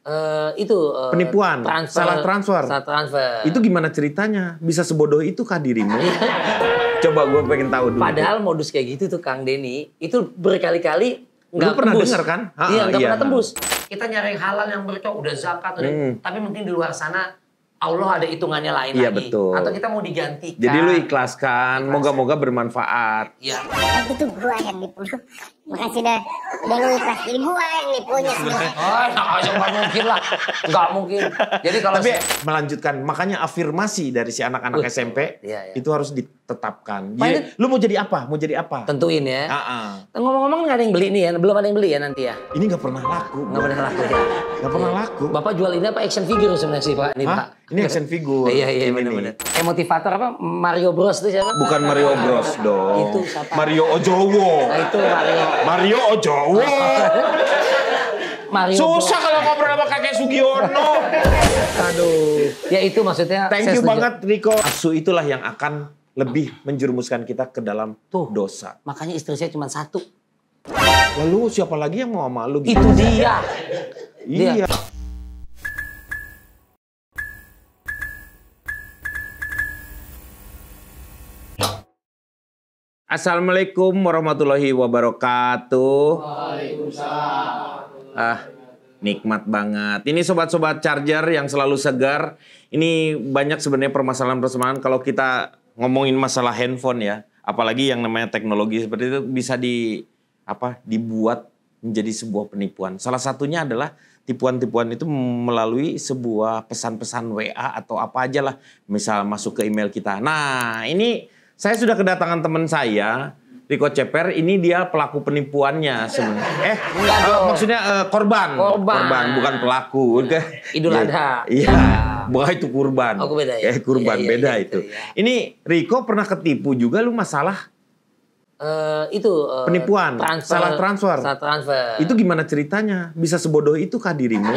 Penipuan, transfer, salah transfer. Itu gimana ceritanya? Bisa sebodoh itu kah dirimu? Coba gue pengen tahu dulu. Padahal modus kayak gitu tuh Kang Denny, itu berkali-kali nggak tembus. Pernah dengar kan? Iya, nggak pernah tembus. Kita nyari halal yang berkah, udah zakat, tapi mungkin di luar sana Allah ada hitungannya lain iya, lagi. Betul. Atau kita mau digantikan. Jadi lu ikhlaskan, moga-moga bermanfaat. Iya. Itu gua yang nipu. Makasih dah. Udah lu ikhlas. Jadi gua yang nipunya sebenarnya. Nggak mungkin lah. Nggak mungkin. Jadi kalau tapi melanjutkan, makanya afirmasi dari si anak-anak SMP itu harus ditetapkan. Lu mau jadi apa? Mau jadi apa? Tentuin ya. Ngomong-ngomong nggak ada yang beli nih ya? Belum ada yang beli ya nanti ya? Ini nggak pernah laku. Nggak pernah laku ya? Nggak pernah laku. Bapak jual ini apa action figure sebenarnya sih Pak? Ini Pak. Ini action figure. Iya benar-benar. Motivator apa? Mario Bros itu siapa? Bukan Mario Bros dong. Itu siapa? Mario Ojowo. Nah itu Mario Ojowo. Mario susah kalau ngobrol sama kakek Sugiono. Aduh. Ya itu maksudnya. Thank you banget Riko. Asu itulah yang akan lebih menjerumuskan kita ke dalam dosa. Makanya istri saya cuma satu. Lalu siapa lagi yang mau sama lu? Itu dia. Iya. Assalamualaikum warahmatullahi wabarakatuh. Waalaikumsalam. Nikmat banget. Ini sobat-sobat charger yang selalu segar. Ini banyak sebenarnya permasalahan-permasalahan kalau kita ngomongin masalah handphone ya. Apalagi yang namanya teknologi seperti itu bisa dibuat menjadi sebuah penipuan. Salah satunya adalah tipuan-tipuan itu melalui sebuah pesan-pesan WA atau apa aja lah. Misal masuk ke email kita. Nah ini saya sudah kedatangan teman saya, Riko Ceper. Ini dia pelaku penipuannya sebenarnya. Maksudnya korban, bukan pelaku. Idul Adha. Iya, bukan itu kurban. Oh, beda ya? Kurban iya, beda iya, itu. Ya. Ini Riko pernah ketipu juga lu masalah penipuan, salah transfer. Itu gimana ceritanya? Bisa sebodoh itu kah dirimu?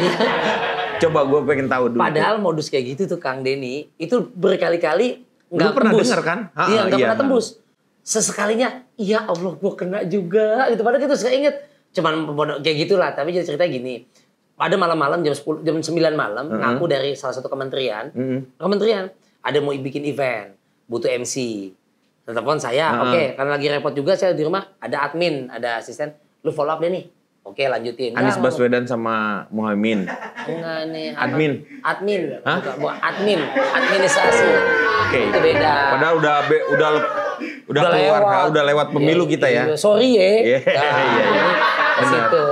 Coba gue pengen tahu dulu. Padahal modus kayak gitu tuh Kang Denny, itu berkali-kali nggak pernah tembus. dengar kan? Iya, nggak pernah tembus. Sesekalinya, ya Allah gue kena juga. Itu padahal kita suka inget. Cuman kayak gitulah. Tapi jadi cerita gini. Pada malam-malam jam 9 malam, ngaku dari salah satu kementerian. Kementerian, ada mau bikin event. Butuh MC. Telepon saya, oke. Karena lagi repot juga saya di rumah. Ada admin, ada asisten. Lu follow up deh nih. Oke, lanjutin. Anies Baswedan sama Muhaimin. Enggak nih. Admin. Hah? Admin. Administrasi. Oke. Itu beda. Padahal udah keluar, udah lewat pemilu kita ya. Sorry ya. Iya. Situ.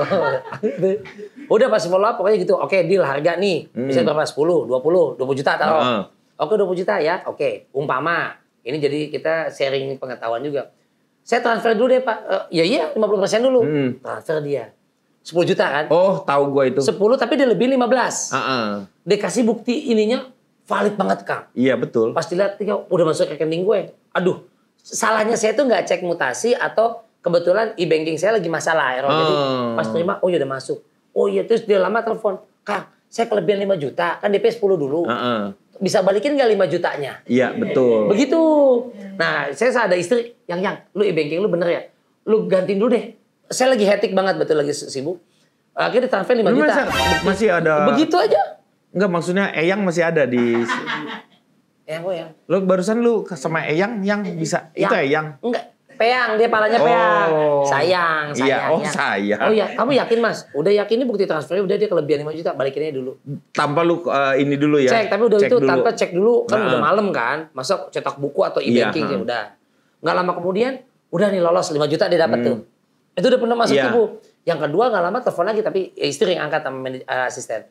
Udah pas follow up pokoknya gitu. Oke, deal harga nih. Bisa berapa? 10, 20 juta taruh. Oke, 20 juta ya. Oke, umpama. Ini jadi kita sharing pengetahuan juga. Saya transfer dulu deh Pak. Iya 50% dulu. Transfer dia. 10 juta kan? Oh, tahu gue itu. 10 tapi dia lebih 15. Dia kasih bukti ininya valid banget Kang. Iya betul. Pas dilihat udah masuk rekening gue. Aduh, salahnya saya tuh nggak cek mutasi atau kebetulan e-banking saya lagi masalah error. Jadi pas terima, oh ya udah masuk. Oh iya, terus dia lama telepon. Kang, saya kelebihan 5 juta. Kan DP 10 dulu. Bisa balikin nggak 5 jutanya? Iya betul. Begitu. Nah, saya ada istri, yang lu e-banking lu bener ya? Lu gantiin dulu deh. Saya lagi hectic banget, betul lagi sibuk. Akhirnya transfer 5 juta. Masih ada. Begitu aja. Enggak, maksudnya Eyang masih ada di. Eyang. Lu barusan lu sama Eyang yang bisa. Itu Eyang. Enggak. Peyang, dia palanya peyang. Sayang. Iya, sayang. Oh iya, kamu yakin Mas? Udah yakin ini bukti transfernya, udah dia kelebihan 5 juta, balikinnya dulu. Tanpa lu ini dulu ya? Cek, tapi udah cek itu dulu. Tanpa cek dulu, kan udah malam kan. Masa cetak buku atau e-banking ya udah. Nggak lama kemudian, udah nih lolos 5 juta dia dapat tuh. Itu udah pernah masuk tuh Bu. Yang kedua nggak lama telepon lagi, tapi istri yang angkat sama asisten.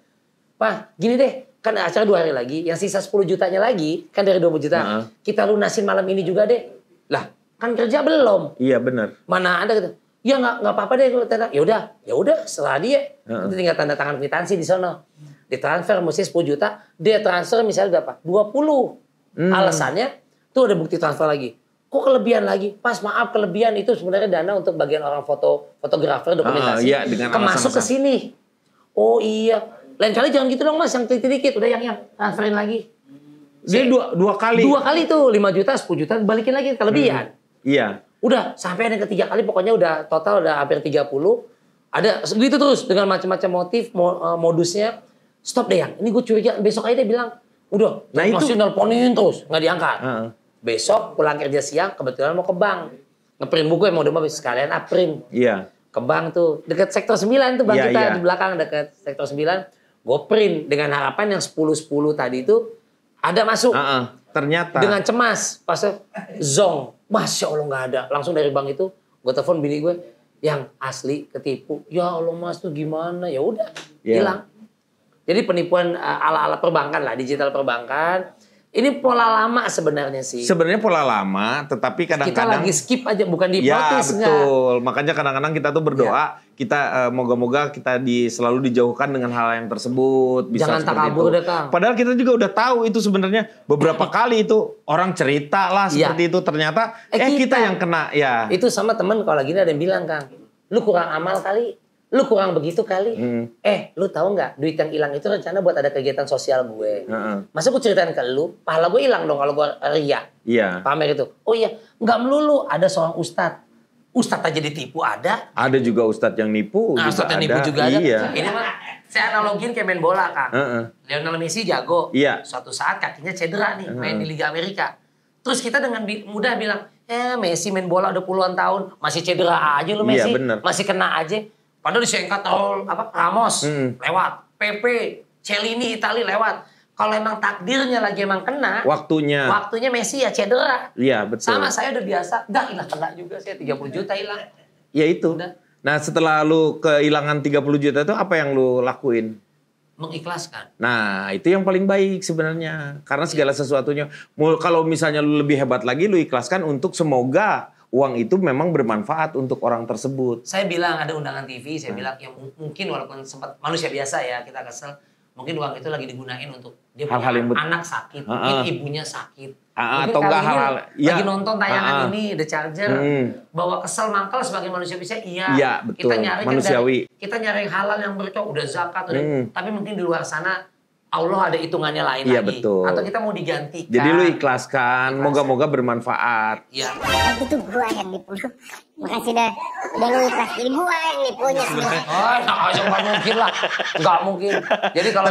Pak, gini deh, kan acara 2 hari lagi, yang sisa 10 jutanya lagi, kan dari 20 juta, kita lunasin malam ini juga deh. Lah, kan kerja belum. Iya benar. Mana ada gitu. Ya nggak apa-apa deh kalau tanda. Ya udah setelah dia. Nanti tinggal tanda tangan kwitansi di sana. Ditransfer mesti 10 juta, dia transfer misalnya berapa? 20. Alasannya tuh ada bukti transfer lagi. Kok kelebihan lagi? Pas maaf, kelebihan itu sebenarnya dana untuk bagian orang fotografer dokumentasi. Iya, dengan masuk ke sini. Oh iya. Lain kali jangan gitu dong Mas, yang dikit-dikit udah yang transferin lagi. Dia dua kali. 2 kali tuh, 5 juta, 10 juta balikin lagi kelebihan. Iya. Udah sampai yang ketiga kali pokoknya udah total udah hampir 30. Ada begitu terus dengan macam-macam motif modusnya. stop deh yang, ini gue curiga. Besok aja dia bilang, udah, masih nelponin terus, nggak diangkat. Besok pulang kerja siang, kebetulan mau ke bank. Ngeprint buku yang mau udah sekalian print. Iya. Ke bank tuh, deket sektor 9 tuh bank Iya, kita iya. di belakang deket sektor 9. Gue print dengan harapan yang 10-10 tadi itu ada masuk. Ternyata. Dengan cemas, pas zong, Masya Allah nggak ada. Langsung dari bank itu, gue telepon bini gue, yang asli ketipu. Ya Allah mas tuh gimana? Ya udah, hilang. Jadi penipuan ala-ala perbankan lah, digital perbankan. Ini pola lama sebenarnya sih. Sebenarnya pola lama, tetapi kadang-kadang kita lagi skip aja, bukan di ya protes. betul. Makanya kadang-kadang kita tuh berdoa, kita moga-moga kita selalu dijauhkan dengan hal yang tersebut. Bisa Jangan takabur deh, Kang. Padahal kita juga udah tahu itu sebenarnya beberapa kali itu orang cerita lah seperti itu, ternyata kita yang kena ya. Itu sama temen kalau lagi ada yang bilang, Kang, lu kurang amal kali. Lu kurang begitu kali. Lu tahu nggak duit yang hilang itu rencana buat ada kegiatan sosial gue. Masa gue ceritain ke lu, pahala gue hilang dong kalau gue ria. Iya. Pamer itu. Oh iya, nggak melulu. Ada seorang ustadz. Ustadz aja ditipu ada. Ada juga ustadz yang nipu. Nah, ustadz yang nipu juga ada. Iya. Ini mah saya analogin kayak main bola, Kang. Lionel Messi jago. Iya. Suatu saat kakinya cedera nih, main di Liga Amerika. Terus kita dengan mudah bilang, Messi main bola udah puluhan tahun, masih cedera aja lu Messi. Iya, bener. Masih kena aja. Padahal disengkat Ramos lewat, Pepe, Cellini Itali lewat. Kalau emang takdirnya lagi emang kena, waktunya Messi ya cedera. Iya, betul. Sama saya udah biasa, enggak hilang kena juga saya 30 juta hilang. Ya itu. Udah. Nah, setelah lu kehilangan 30 juta itu apa yang lu lakuin? Mengikhlaskan. Nah, itu yang paling baik sebenarnya. Karena segala sesuatunya, kalau misalnya lu lebih hebat lagi, lu ikhlaskan untuk semoga uang itu memang bermanfaat untuk orang tersebut. Saya bilang ada undangan TV, saya bilang ya mungkin walaupun sempat manusia biasa ya kita kesel, mungkin uang itu lagi digunain untuk dia hal-hal punya anak sakit, mungkin ibunya sakit. Atau enggak hal-hal lagi nonton tayangan ini The Charger, bawa kesel mangkal sebagai manusia bisa iya betul. Kita nyari manusiawi. Kita nyari halal yang berkah udah zakat tapi mungkin di luar sana Allah ada hitungannya lain lagi. Betul. Atau kita mau digantikan. Jadi lu ikhlaskan, moga-moga bermanfaat. Iya. Itu gua yang nipu lu. Makasih dah. Udah lu ikhlas. Jadi gua yang nipunya sebenarnya. Nggak mungkin lah. Nggak mungkin. Jadi kalau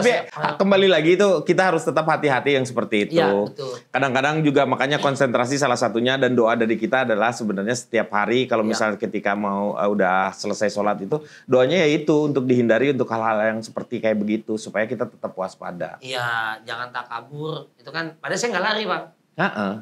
kembali lagi itu kita harus tetap hati-hati yang seperti itu. Iya, betul. Kadang-kadang juga makanya konsentrasi salah satunya dan doa dari kita adalah sebenarnya setiap hari kalau misalnya ketika mau udah selesai sholat itu doanya ya itu untuk dihindari untuk hal-hal yang seperti kayak begitu supaya kita tetap waspada. Iya, jangan takabur. Itu kan, padahal saya nggak lari, Bang.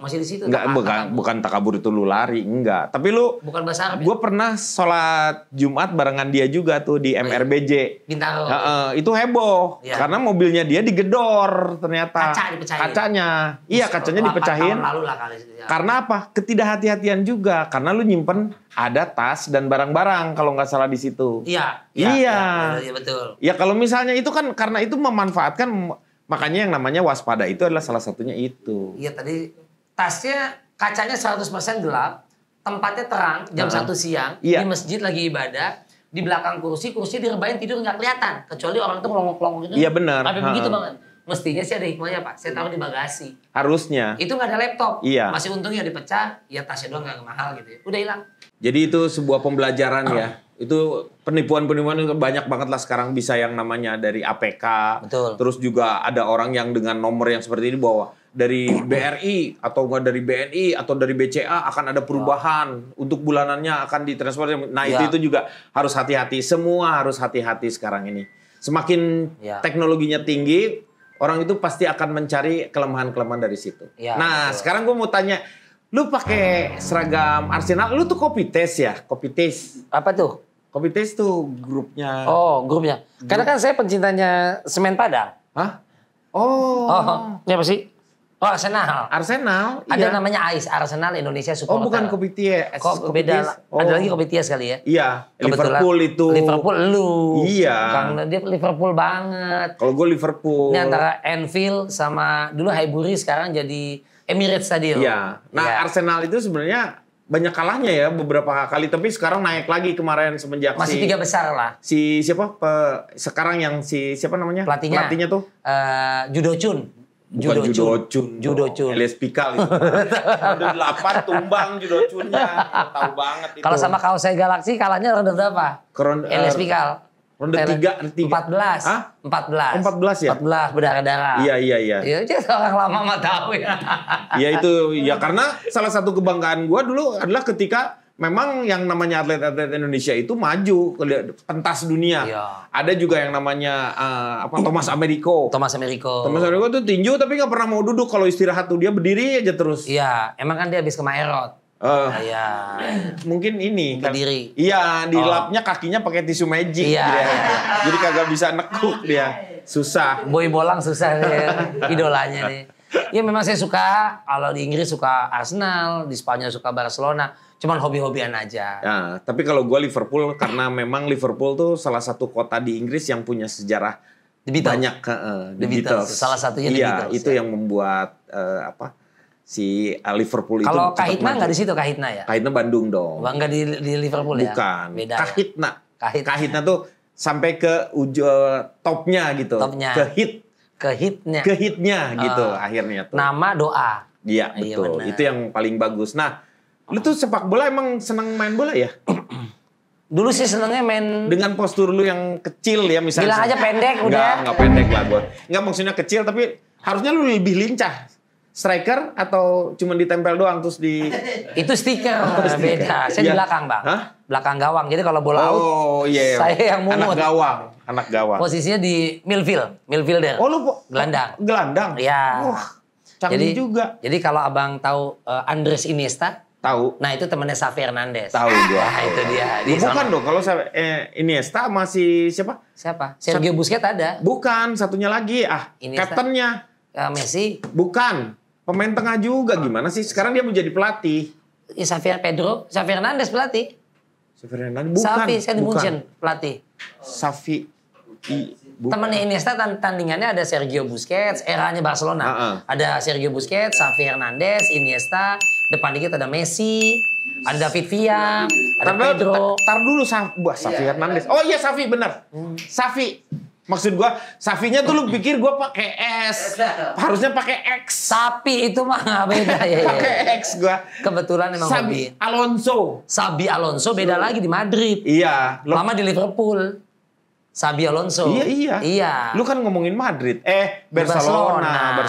Masih di situ. Enggak, bukan takabur itu lu lari, enggak. Tapi lu, bukan bahasa Arab. Gue pernah sholat Jumat barengan dia juga tuh di MRBJ. Bintaro. Itu heboh karena mobilnya dia digedor ternyata. Kaca dipecahin. Kacanya, iya kacanya dipecahin. Tahun lalu lah kali itu. Karena apa? Ketidakhati-hatian juga. Karena lu nyimpen ada tas dan barang-barang kalau nggak salah di situ. Iya. Iya, betul. Ya kalau misalnya itu kan karena itu memanfaatkan. Makanya yang namanya waspada itu adalah salah satunya itu. Iya tadi tasnya kacanya 100% gelap, tempatnya terang jam 1 siang, di masjid lagi ibadah, di belakang kursi direbahin tidur nggak kelihatan, kecuali orang itu ngelongok-longok gitu. Iya benar. Tapi begitu banget. Mestinya sih ada hikmahnya Pak, saya taruh di bagasi. Harusnya. Itu nggak ada laptop. Iya. Masih untungnya dipecah, ya tasnya doang nggak mahal gitu ya. Udah hilang. Jadi itu sebuah pembelajaran ya. Itu penipuan-penipuan itu banyak banget lah sekarang bisa yang namanya dari APK. Betul. Terus juga ada orang yang dengan nomor yang seperti ini bahwa dari BRI atau enggak dari BNI atau dari BCA akan ada perubahan untuk bulanannya akan ditransfer. Nah, itu juga harus hati-hati. Semua harus hati-hati sekarang ini. Semakin teknologinya tinggi, orang itu pasti akan mencari kelemahan-kelemahan dari situ. Nah, sekarang gue mau tanya, lu pakai seragam Arsenal, lu tuh copy paste ya? Copy paste. Apa tuh? Copy paste tuh grupnya. Oh, grupnya. Karena kan saya pencintanya Semen Padang. Hah? Oh. Ini apa sih? Oh, Arsenal. Arsenal. Ada namanya AIS, Arsenal Indonesia Supporter. Oh, bukan copy paste. Kok beda? Ada lagi copy paste kali ya? Iya. Kebetulan Liverpool itu. Liverpool lu. Iya. Karena dia Liverpool banget. Kalau gue Liverpool. Ini antara Anfield sama dulu Highbury sekarang jadi Emirates Stadium. Iya. Nah, Arsenal itu sebenarnya banyak kalahnya ya beberapa kali, tapi sekarang naik lagi kemarin semenjak masih 3 besar lah. Si siapa? Sekarang yang siapa namanya? Pelatihnya tuh? Judo Chun. Bukan Judo Chun. Elias Pikal itu. Ada 8 tumbang Judo Chunnya. Tahu banget itu. Kalau sama Kaosai Galaxy kalahnya ronde berapa? Elias Pikal. Ronde 3. 14. Hah? 14. 14 ya? 14 berdarah-darah. Iya. Ya, orang lama mah tahu ya. Ya itu, ya karena salah satu kebanggaan gue dulu adalah ketika memang yang namanya atlet-atlet Indonesia itu maju ke pentas dunia. Iya. Ada juga yang namanya Thomas Americo. Thomas Americo tuh tinju tapi nggak pernah mau duduk, kalau istirahat tuh dia berdiri aja terus. Iya, emang kan dia habis ke Maerot. Iya. Mungkin ini kan. Berdiri. Iya, dilapnya kakinya pakai tisu magic. Iya. Jadi kagak bisa nekuk dia. Susah. Boy Bolang susah nih, idolanya nih. Ya memang saya suka, kalau di Inggris suka Arsenal, di Spanyol suka Barcelona. Cuman hobi-hobian aja. Ya, tapi kalau gue Liverpool karena memang Liverpool tuh salah satu kota di Inggris yang punya sejarah banyak. The Beatles. Salah satunya The Beatles. Iya, itu yang membuat si Liverpool itu. Kalau Kahitna nggak di situ Kahitna ya? Kahitna Bandung dong. Nggak di Liverpool ya? Bukan. Beda. Kahitna. Ya? Kahitna tuh sampai ke topnya gitu. Topnya. Ke hitnya gitu akhirnya tuh. Nama doa. Iya betul. Itu yang paling bagus. Nah, lu tuh sepak bola emang seneng main bola ya? Dulu sih senengnya main. Dengan postur lu yang kecil ya misalnya. Bilang aja pendek udah. Enggak pendek lah gua. Enggak maksudnya kecil tapi harusnya lu lebih lincah. Striker atau cuma ditempel doang terus di... Itu stiker, beda. Saya di belakang, Bang. Hah? Belakang gawang. Jadi kalau bola out, iya. saya yang mungut. Anak gawang. Posisinya di midfielder. Oh, lu gelandang. Gelandang? Iya. Canggih juga. Jadi kalau Abang tahu Andres Iniesta, tahu. Nah, itu temannya Xavi Hernandez. Tahu gua. Nah, itu dia. Bukan dong, kalau Iniesta masih siapa? Siapa? Sergio Busquets ada. Bukan, satunya lagi. Kaptennya. Messi. Bukan. Pemain tengah juga gimana sih? Sekarang dia menjadi pelatih. Xavi Hernandez pelatih. Xavi Hernandez bukan. Xavi, saya di Munchen pelatih. Xavi. Temannya Iniesta tandingannya ada Sergio Busquets, eranya Barcelona. Ada Sergio Busquets, Xavi Hernandez, Iniesta, depan dikit ada Messi, ada David Villa, ada Pedro. Tar dulu Xavi Hernandez. Oh iya Xavi benar. Xavi. Maksud gua, Xavinya tuh lu pikir gua pakai S. Harusnya pakai X. Sapi itu mah nggak beda ya. Pakai X gua. Kebetulan emang hobi. Xabi Alonso beda lagi di Madrid. Iya. Lama di Liverpool. Xabi Alonso. Iya. Lu kan ngomongin Madrid. Barcelona.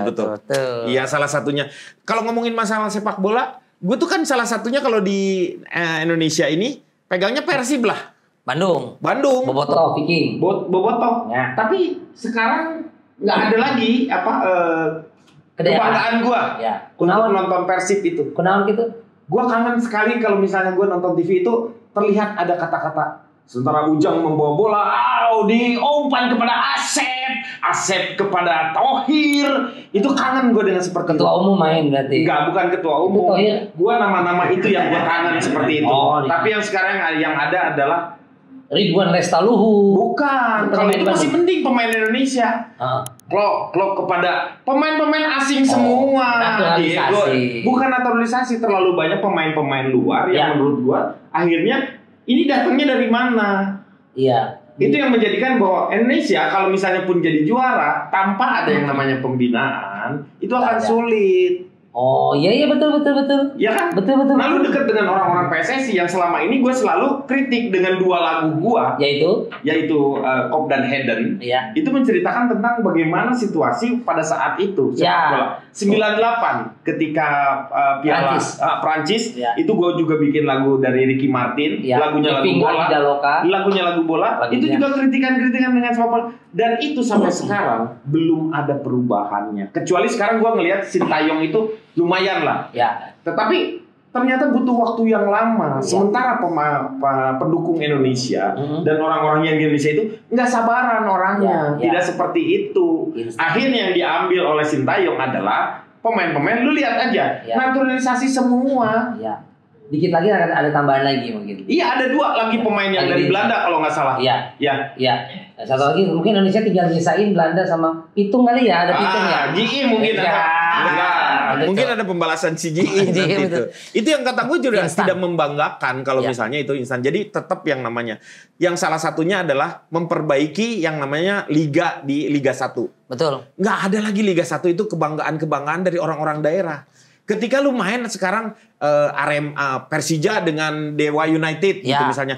Betul. Iya, salah satunya. Kalau ngomongin masalah sepak bola, gue tuh kan salah satunya kalau di Indonesia ini pegangnya Persib lah. Bandung. Bobotoh, Viking. Bobotoh. Ya. Tapi sekarang nggak ada lagi kebanggaan gua. Ya. Untuk nonton Persib itu. Kenapa gitu? Gua kangen sekali kalau misalnya gua nonton TV itu terlihat ada kata-kata sementara Ujang membawa bola, diumpan kepada Asep kepada Thohir. Itu kangen gue dengan seperti ketua umum main berarti. Enggak, bukan ketua umum. Gue nama-nama itu yang gue kangen seperti itu. Tapi yang sekarang yang ada adalah Ridwan Lestaluhu. Bukan. Kalau itu masih penting pemain Indonesia. Klok kepada pemain-pemain asing semua. Naturalisasi. Bukan naturalisasi, terlalu banyak pemain-pemain luar yang menurut gua akhirnya ini datangnya dari mana? Iya. Itu yang menjadikan bahwa Indonesia kalau misalnya pun jadi juara tanpa ada yang namanya pembinaan, itu akan sulit. Oh iya betul. Ya kan? Betul. Nah lu deket dengan orang-orang PSSI yang selama ini gue selalu kritik dengan dua lagu gue. Yaitu Kop dan Heden. Iya. Itu menceritakan tentang bagaimana situasi pada saat itu. Ya. 98 ketika Piala Prancis. Ya. Itu gue juga bikin lagu dari Ricky Martin. Ya. Lagunya lagu bola. Lagunya lagu bola. Itu juga kritikan-kritikan dengan sepak bola. Dan itu sampai sekarang belum ada perubahannya. Kecuali sekarang gue ngelihat Sintayong itu lumayan lah. Ya. Tetapi ternyata butuh waktu yang lama. Sementara pendukung Indonesia dan orang-orang yang di Indonesia itu nggak sabaran orangnya. Tidak seperti itu. Akhirnya yang diambil oleh Sintayong adalah pemain-pemain. Lu lihat aja, naturalisasi semua. Dikit lagi ada tambahan lagi mungkin. Iya, ada 2 lagi pemain yang dari Belanda kalau nggak salah. Iya. Satu lagi mungkin Indonesia tinggal nyisain Belanda sama Pitung kali ya, ada Pitung ya. GI mungkin ada. Mungkin ada pembalasan si GI itu. Itu yang kata gue juga tidak membanggakan kalau misalnya itu instan. Jadi tetap yang namanya. Yang salah satunya adalah memperbaiki yang namanya liga di Liga 1. Betul. Nggak ada lagi Liga 1 itu kebanggaan-kebanggaan dari orang-orang daerah. Ketika lu main sekarang Persija dengan Dewa United gitu misalnya.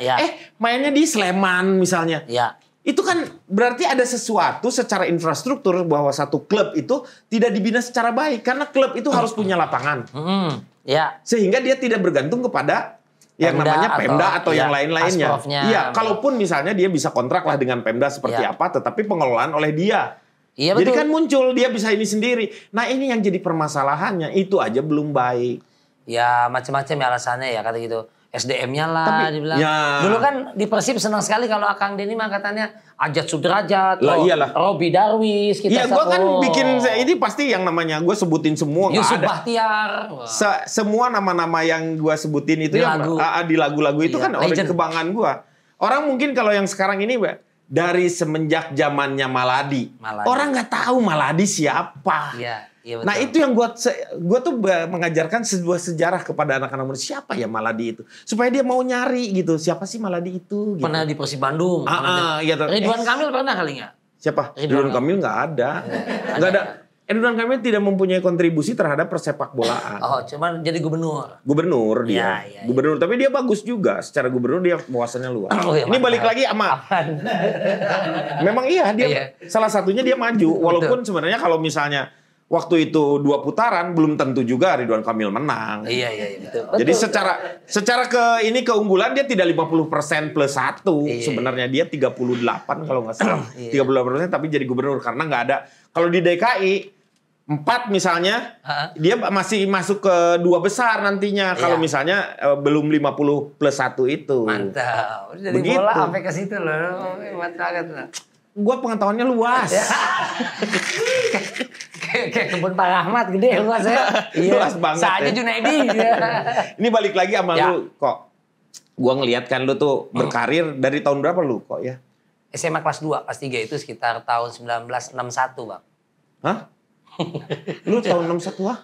Mainnya di Sleman misalnya. Ya. Itu kan berarti ada sesuatu secara infrastruktur bahwa satu klub itu tidak dibina secara baik. Karena klub itu harus punya lapangan. Ya. Sehingga dia tidak bergantung kepada yang namanya Pemda atau yang lain-lainnya. Iya, kalaupun misalnya dia bisa kontrak lah dengan Pemda seperti apa, tetapi pengelolaan oleh dia. Iya, jadi betul. kan muncul dia bisa ini sendiri. Nah ini yang jadi permasalahannya, itu aja belum baik. Ya macam-macam ya alasannya ya kata gitu. SDM-nya lah dibilang. Ya. Dulu kan di Persib senang sekali kalau Akang Denny mah katanya Ajat Sudrajat, Robi Darwis, kita iya, gue kan bikin ini pasti yang namanya gue sebutin semua. Yusuf Bahtiar. Semua nama-nama yang gue sebutin itu di lagu-lagu itu kan oleh kebanggaan gue. Orang mungkin kalau yang sekarang ini dari semenjak zamannya Maladi. Orang nggak tahu Maladi siapa. Iya, betul. Nah itu yang gue tuh mengajarkan sebuah sejarah kepada anak-anak muda. Siapa ya Maladi itu? Supaya dia mau nyari gitu. Siapa sih Maladi itu? Gitu. Pernah di Persib Bandung. Iya, Ridwan Kamil pernah kali nggak? Siapa? Ridwan Kamil nggak ada. Nggak ada. Ridwan Kamil tidak mempunyai kontribusi terhadap persepak bolaan. Oh, cuman jadi gubernur. Gubernur dia. Gubernur, tapi dia bagus juga. Secara gubernur dia wawasannya luas. Ini balik lagi sama. Memang iya dia salah satunya dia maju. Walaupun sebenarnya kalau misalnya waktu itu 2 putaran belum tentu juga Ridwan Kamil menang. Iya betul. Jadi secara keunggulan dia tidak 50% plus 1. Sebenarnya dia 38 kalau nggak salah. 38% tapi jadi gubernur karena nggak ada. Kalau di DKI 4 misalnya dia masih masuk ke 2 besar nantinya kalau misalnya belum 50 plus 1 itu. Mantap. Jadi bola sampai ke situ loh. Mantap banget. Gua pengetahuannya luas. Kayak kebun Pak Rahmat gede luasnya. Luas banget. Saja Junaidi. Ini balik lagi sama lu kok. Gua ngeliat kan lu tuh berkarir dari tahun berapa lu kok ya? SMA kelas 2, kelas 3 itu sekitar tahun 1961, Bang. Hah? Lu tahun 61 ah?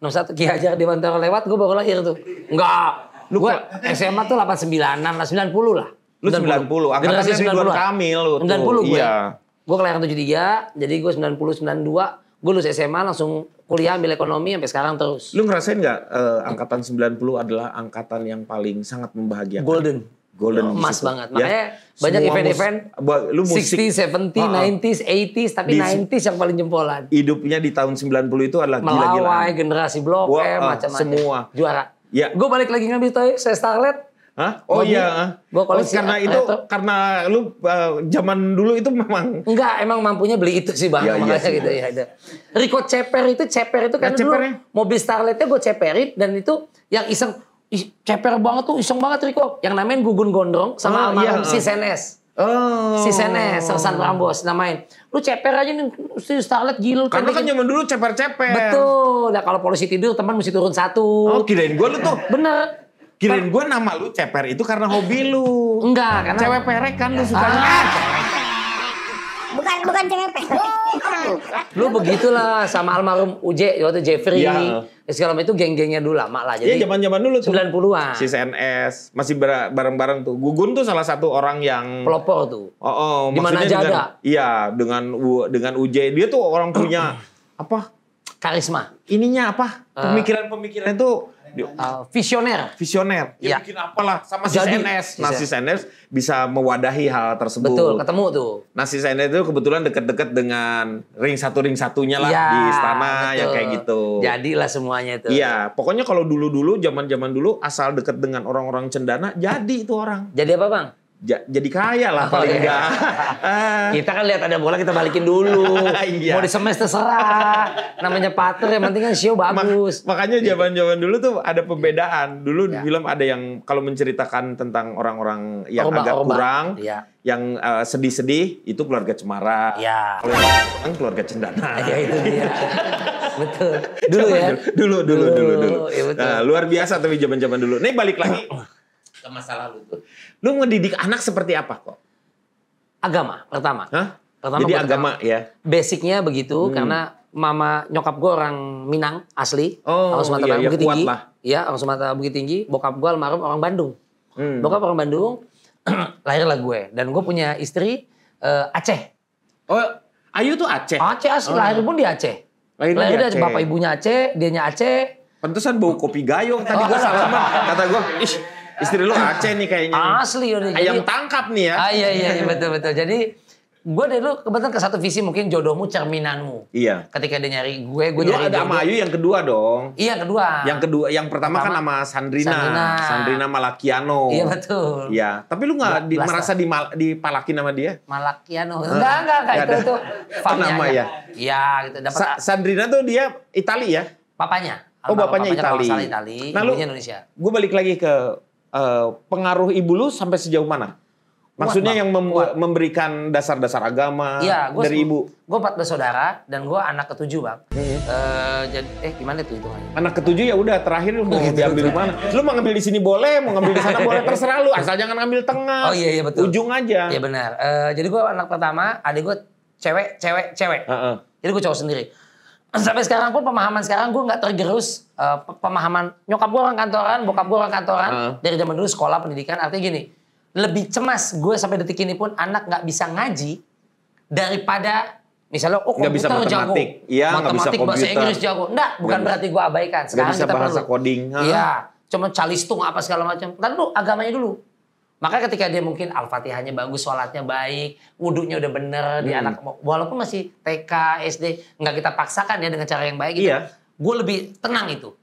61 Ki Hajar Dewantara lewat, gue baru lahir tuh. Enggak. Gue SMA tuh 89-an lah, 90 lah. Lu 90. Angkatan Ridwan Kamil lu tuh. 90 gue. Iya. Gue kelahiran 73, jadi gue 90, 92. Gue lulus SMA langsung kuliah ambil ekonomi sampai sekarang terus. Lu ngerasain nggak angkatan 90 adalah angkatan yang paling sangat membahagiakan? Golden emas banget. Makanya banyak event-event lu musik 60s, 70s, 90s, 80s, tapi 90s yang paling jempolan. Hidupnya di tahun 90 itu adalah gila-gilaan. Melawai, generasi blok macam-macam. Semua. Juara. Ya. Gue balik lagi ngambil saya Starlet. Hah? Oh iya. Karena itu karena lu zaman dulu itu memang emang mampunya beli itu sih Bang. Makanya gitu ya. Rico Ceper itu kan dulu mobil Starletnya gue ceperin dan itu yang iseng ceper banget tuh, iseng banget Rico. Yang namanya Gugun Gondrong sama almarhum si Senes. Si Senes, Sersan Prambos namain. Lu ceper aja nih si Starlet gila. Karena kan zaman dulu ceper-ceper. Betul. Nah kalau polisi tidur teman mesti turun 1. Oh kirain gue lu tuh. Bener. Kirain gue nama lu ceper itu karena hobi lu. Enggak, karena cewek perek kan lu sukanya. Bukan cewek. Lu begitulah sama almarhum Uje waktu Jeffrey. Segala macam itu geng-gengnya dulu lama lah. Jadi zaman-zaman dulu tuh. 90-an. Si CNS masih bareng-bareng tuh. Gugun tuh salah satu orang yang pelopor tuh. Di mana aja ada. Iya, dengan Uje dia tuh orang punya apa? Karisma. Ininya apa? Pemikiran-pemikiran itu visioner. Dia bikin apalah sama si CNS. Nah si CNS bisa mewadahi hal tersebut. Betul, ketemu tuh. Nah si CNS itu kebetulan deket-deket dengan ring satunya lah di istana yang kayak gitu. Jadilah semuanya itu. Iya, pokoknya kalau dulu zaman dulu asal deket dengan orang-orang cendana jadi itu orang. Jadi apa Bang? Jadi kaya lah paling enggak. Kita kan lihat ada bola kita balikin dulu. Mau disemes terserah. Namanya pater yang penting kan show bagus. Makanya zaman-zaman dulu tuh ada pembedaan. Dulu di film ada yang kalau menceritakan tentang orang-orang yang agak kurang, yang sedih-sedih itu keluarga Cemara. Kalau yang keluarga cendana. Ya itu dia. Betul. Dulu ya. Dulu. Nah, luar biasa tapi zaman-zaman dulu. Nih balik lagi ke masa lalu tuh. Lu ngedidik anak seperti apa kok? Agama pertama. Jadi agama ya. Basicnya begitu karena mama nyokap gue orang Minang asli. Orang Sumatera Bukit Tinggi. Iya, orang Sumatera Bukit Tinggi. Bokap gue almarhum orang Bandung. Bokap orang Bandung. Lahirlah gue dan gue punya istri Aceh. Oh, Ayu tuh Aceh. Aceh asli lahir pun di Aceh. Lahir di Aceh. Bapak ibunya Aceh, dianya Aceh. Pantesan bau kopi gayung tadi gue salaman. Kata gue, ih istri lu Aceh nih kayaknya. Asli udah. Ayam tangkap nih ya. Iya betul. Jadi gue dulu kebetulan ke satu visi mungkin jodohmu cerminanmu. Iya. Ketika dia nyari gue Lu nyari ada sama Ayu yang kedua dong. Iya kedua. Yang pertama kan sama Sandrina Malakiano. Iya betul. Iya, tapi lu nggak merasa dipalakin sama dia? Malakiano. Enggak itu nama ya. Iya gitu dapat. Sandrina tuh dia Itali ya? Papanya. Oh bapaknya Itali. Nah, ibunya Indonesia. Gue balik lagi ke pengaruh ibu lu sampai sejauh mana? Maksudnya yang memberikan dasar-dasar agama dari ibu. Gue 14 saudara dan gue anak ke-7 bang. Gimana tuh hitungannya? Anak ke-7 ya udah terakhir lu mau diambil mana? Lu mau ngambil di sini boleh, mau ngambil di sana boleh, terserah lu. Asal jangan ngambil tengah. Oh iya betul. Ujung aja. Iya benar. Jadi gue anak pertama, adik gue cewek. Jadi gue cowok sendiri. Sampai sekarang pun pemahaman sekarang gue nggak tergerus pemahaman nyokap gue orang kantoran, bokap gue orang kantoran dari zaman dulu sekolah pendidikan. Artinya gini. Lebih cemas gue sampai detik ini pun anak nggak bisa ngaji daripada misalnya komputer bisa matematik. Iya, nggak bisa komputer. Bahasa Inggris jago. Enggak, bukan berarti gue abaikan. Sekarang bisa kita bahasa perlu. Coding. Iya, cuma calistung apa segala macam. Kan dulu agamanya dulu. Maka ketika dia mungkin Al-Fatihahnya bagus, sholatnya baik, wudhunya udah bener, dia anak walaupun masih TK, SD, nggak kita paksakan ya dengan cara yang baik gitu. Iya. Gue lebih tenang itu.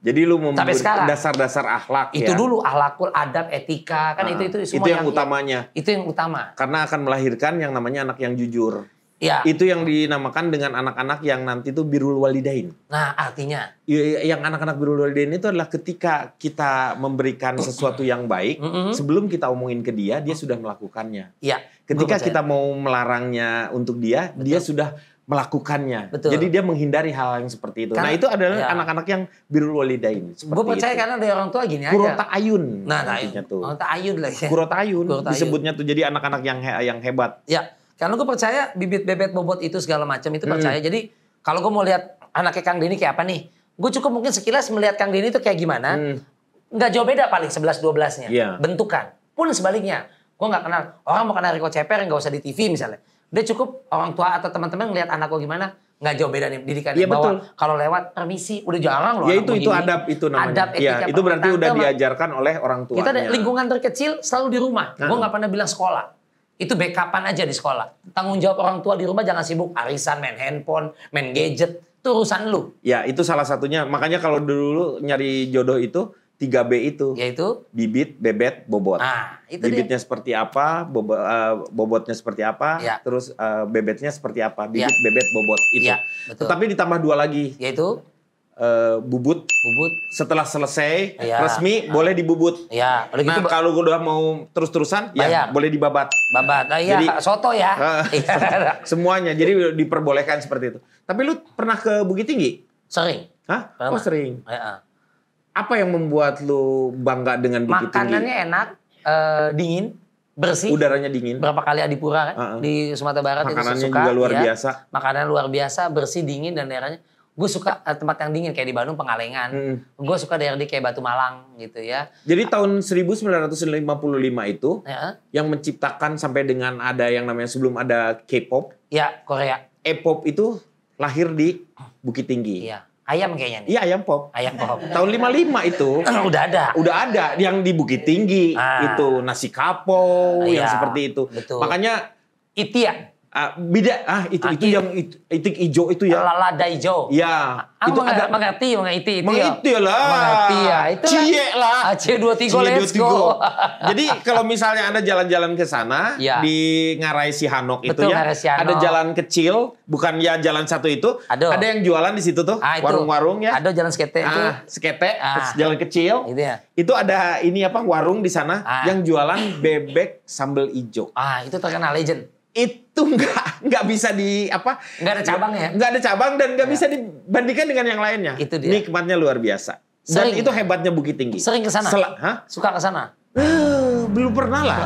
Jadi lu sampai sekarang dasar-dasar akhlak itu dulu akhlakul, adab, etika kan itu semua itu yang utamanya. Itu yang utama. Karena akan melahirkan yang namanya anak yang jujur. Ya. Itu yang dinamakan dengan anak-anak yang nanti itu birrul walidain. Nah, artinya yang anak-anak birrul walidain itu adalah ketika kita memberikan sesuatu yang baik, sebelum kita omongin ke dia sudah melakukannya. Iya. Ketika kita mau melarangnya untuk dia sudah melakukannya. Betul. Jadi dia menghindari hal yang seperti itu. Nah, itu adalah anak-anak yang birrul walidain. Gue percaya karena dari orang tua gini aja. Kurota ayun. Nah, Kurota ayun lah ya. Kurota ayun disebutnya tuh jadi anak-anak yang hebat. Ya, karena gue percaya bibit bebet bobot itu segala macam itu percaya. Jadi kalau gue mau lihat anaknya Kang Denny kayak apa nih, gue cukup mungkin sekilas melihat Kang Denny itu kayak gimana. Nggak jauh beda paling 11-12-nya. Bentukan. Pun sebaliknya. Gue nggak kenal. Orang mau kenal Rico Ceper nggak usah di TV misalnya. Dia cukup orang tua atau teman-teman ngelihat anak gue gimana, nggak jauh beda nih didikan. Iya betul. Kalau lewat permisi, udah jarang loh. Ya itu adab itu namanya. Adab, etika, itu berarti udah diajarkan oleh orang tuanya. Kita lingkungan terkecil selalu di rumah. Gue nggak pernah bilang sekolah. Itu backupan aja di sekolah. Tanggung jawab orang tua di rumah jangan sibuk arisan, main handphone, main gadget. Itu urusan lu. Ya itu salah satunya. Makanya kalau dulu nyari jodoh itu 3B itu. Yaitu? Bibit, bebet, bobot. Nah, itu bibitnya seperti apa, bobotnya seperti apa, terus bebetnya seperti apa. Bibit, bebet, bobot. Itu. Ya, betul. Tetapi ditambah 2 lagi. Yaitu? Bubut. Setelah selesai resmi boleh dibubut. Ya, nah gitu, kalau udah mau terus-terusan boleh dibabat. Babat. Jadi, soto ya. Semuanya. Jadi diperbolehkan seperti itu. Tapi lu pernah ke Bukit Tinggi? Sering. Hah? Pernah. Oh sering. Apa yang membuat lu bangga dengan Bukit Tinggi? Makanannya enak, dingin, bersih. Udaranya dingin. Berapa kali Adipura kan? Di Sumatera Barat itu makanannya suka. Juga luar biasa. Makanan luar biasa, bersih, dingin dan daerahnya. Gue suka tempat yang dingin kayak di Bandung Pengalengan. Gue suka daerah di kayak Batu Malang gitu ya. Jadi tahun 1955 itu yang menciptakan sampai dengan ada yang namanya sebelum ada K-pop. Ya, Korea. E-pop itu lahir di Bukit Tinggi. Iya. Ayam kayaknya nih. Iya, ayam pop. Ayam pop. Tahun 55 itu udah ada. Udah ada yang di Bukit Tinggi itu nasi kapau yang seperti itu. Betul. Makanya Itia. Beda itu yang itik hijau itu ya. Lada hijau. Ya. Itu ada mengerti itu. Mengerti lah. Mengerti ya. Itu Cie lah. C23 let's go. Jadi kalau misalnya Anda jalan-jalan ke sana di Ngarai Sihanok itu ya. Ada jalan kecil, bukan ya jalan satu itu. Ada yang jualan di situ tuh, warung-warung ya. Ada jalan skete itu. Skete, jalan kecil. Itu ada ini apa warung di sana yang jualan bebek sambal hijau. Itu terkenal legend. Itu nggak bisa nggak ada cabang ya, nggak ada cabang dan nggak bisa dibandingkan dengan yang lainnya. Itu dia. Nikmatnya luar biasa. Dan itu hebatnya Bukit Tinggi. Sering ke sana? Suka ke sana? Belum pernah lah.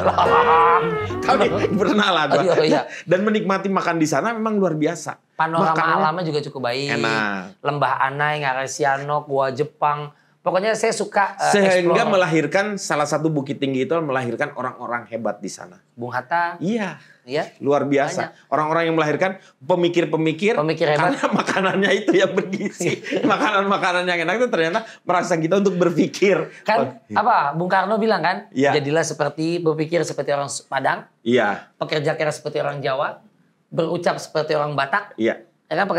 Tapi pernah lah gua. Iya. Dan menikmati makan di sana memang luar biasa. Panorama alamnya juga cukup baik. Enak. Lembah Anai, Ngarai Sihanok, Gua Jepang, Pokoknya saya suka Sehingga explore. melahirkan salah satu Bukit Tinggi itu melahirkan orang-orang hebat di sana. Bung Hatta. Iya. Ya. Luar biasa. Orang-orang yang melahirkan pemikir-pemikir Pemikir hebat. karena makanannya itu yang bergizi. Makanan-makanan yang enak itu ternyata merangsang kita untuk berpikir. Kan apa Bung Karno bilang kan, Iya. jadilah berpikir seperti orang Padang, Iya. pekerja keras seperti orang Jawa, berucap seperti orang Batak. Iya. Ya kan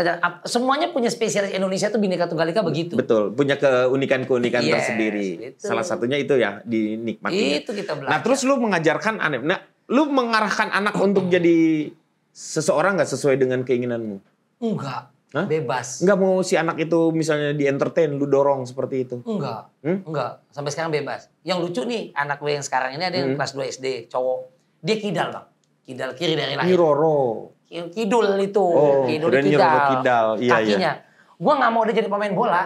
semuanya punya spesialis. Indonesia tuh Bhinneka Tunggal Ika begitu. Betul, punya keunikan-keunikan Yes, tersendiri. itu. Salah satunya itu ya dinikmati. Itu kita belajar. Nah, terus lu mengajarkan anak. Nah, lu mengarahkan anak untuk jadi seseorang nggak sesuai dengan keinginanmu? Enggak. Hah? Bebas. Nggak mau si anak itu misalnya di entertain, lu dorong seperti itu? Enggak. Enggak. Sampai sekarang bebas. Yang lucu nih, anak gue yang sekarang ini ada yang kelas 2 SD, cowok. Dia kidal, Bang. Kidal kiri dari Ini lahir. Roro. Kidul itu. Oh, Kidul kirain kidal. Roro kidal. Iya, kakinya. Gua nggak mau dia jadi pemain bola.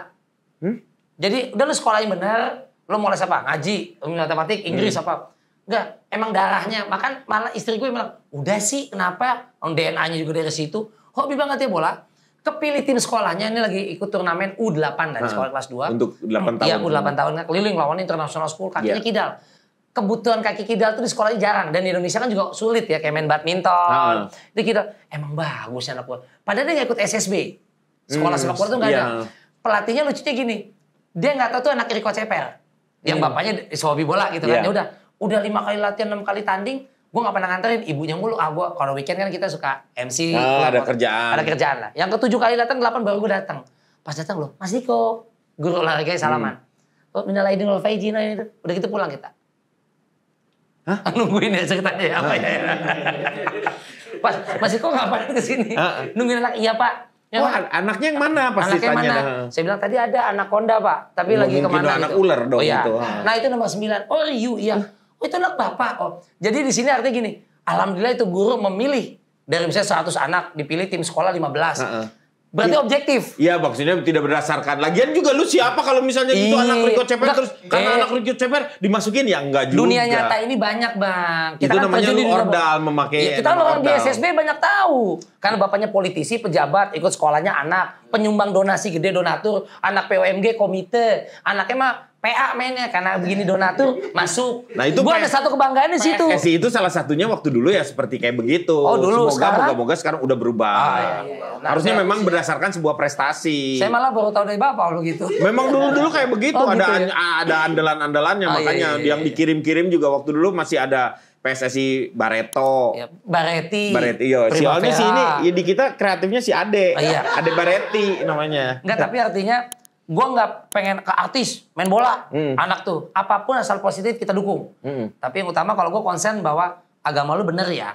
Jadi udah lu sekolahin bener, lu mau les apa? Ngaji, matematik, Inggris apa? Enggak, emang darahnya. Malah istri gue bilang, udah sih kenapa? DNA-nya juga dari situ. Hobi banget ya bola. Kepilih tim sekolahnya, ini lagi ikut turnamen U8 dari sekolah kelas 2. Untuk 8 tahun. Iya, U8 tahun. Keliling lawan international school, kakinya kidal. Kebutuhan kaki kidal tuh di sekolahnya jarang. Dan di Indonesia kan juga sulit ya, kayak main badminton. Dia kidal, emang bagus anak gue. Padahal dia gak ikut SSB. Sekolah sepak bola tuh gak ada. Pelatihnya lucunya gini, dia gak tahu tuh anak Riko Ceper. Yang bapaknya hobi bola gitu kan. Ya udah 5 kali latihan, 6 kali tanding. Gue gak pernah nganterin, ibunya mulu. Gue kalau weekend kan kita suka MC. Ada kerjaan. Ada kerjaan lah. Yang ke-7 kali datang, 8 baru gue datang. Pas datang loh, Mas Niko. Guru olahraganya salaman. Oh, minal aidin wal faizin. Udah gitu pulang kita. Hah? Nungguin ya ceritanya ya, apa ya. Pas, Mas Niko ngapain kesini? Nungguin anak, iya Pak. Ya, Wah, anaknya yang mana pasti anaknya tanya. mana? Saya bilang tadi ada anaconda Pak, tapi lagi Mungkin kemana anak gitu. ular dong oh, iya. itu. Nah itu nomor 9. Oh Ryu, iya. Oh itu anak Bapak. Oh, jadi di sini artinya gini. Alhamdulillah itu guru memilih dari misalnya 100 anak dipilih tim sekolah 15. Berarti objektif. Iya, maksudnya tidak berdasarkan. Lagian juga lu siapa kalau misalnya itu anak Riko Ceper terus karena anak Riko Ceper dimasukin ya enggak juga. Dunia nyata ini banyak Bang. Itu namanya terjun lu di dunia ordal memakai ya, kita nama orang di ordal. SSB banyak tahu. Karena bapaknya politisi, pejabat, ikut sekolahnya anak, penyumbang donasi gede donatur, anak POMG komite, anaknya mah PA mainnya karena begini donatur masuk. Nah, itu gua ada satu kebanggaan di situ. PSSI itu salah satunya waktu dulu ya seperti kayak begitu. Oh, dulu, Moga-moga sekarang udah berubah. iya. Nah, Harusnya saya- memang berdasarkan sebuah prestasi. Saya malah baru tahu dari Bapak lo gitu. Memang dulu-dulu kayak begitu, Oh, ada gitu ya? ada andalan-andalannya, Oh, makanya iya. yang dikirim-kirim juga waktu dulu masih ada PSSI Barreto. Ya, Bareti. Iya. Soalnya sih ini Primavera. ya di kita kreatifnya si Ade. Oh, iya. Ade Bareti namanya. Enggak, tapi artinya gue nggak pengen ke artis, main bola, anak tuh. Apapun asal positif kita dukung. Tapi yang utama kalau gue concern bahwa agama lu bener ya.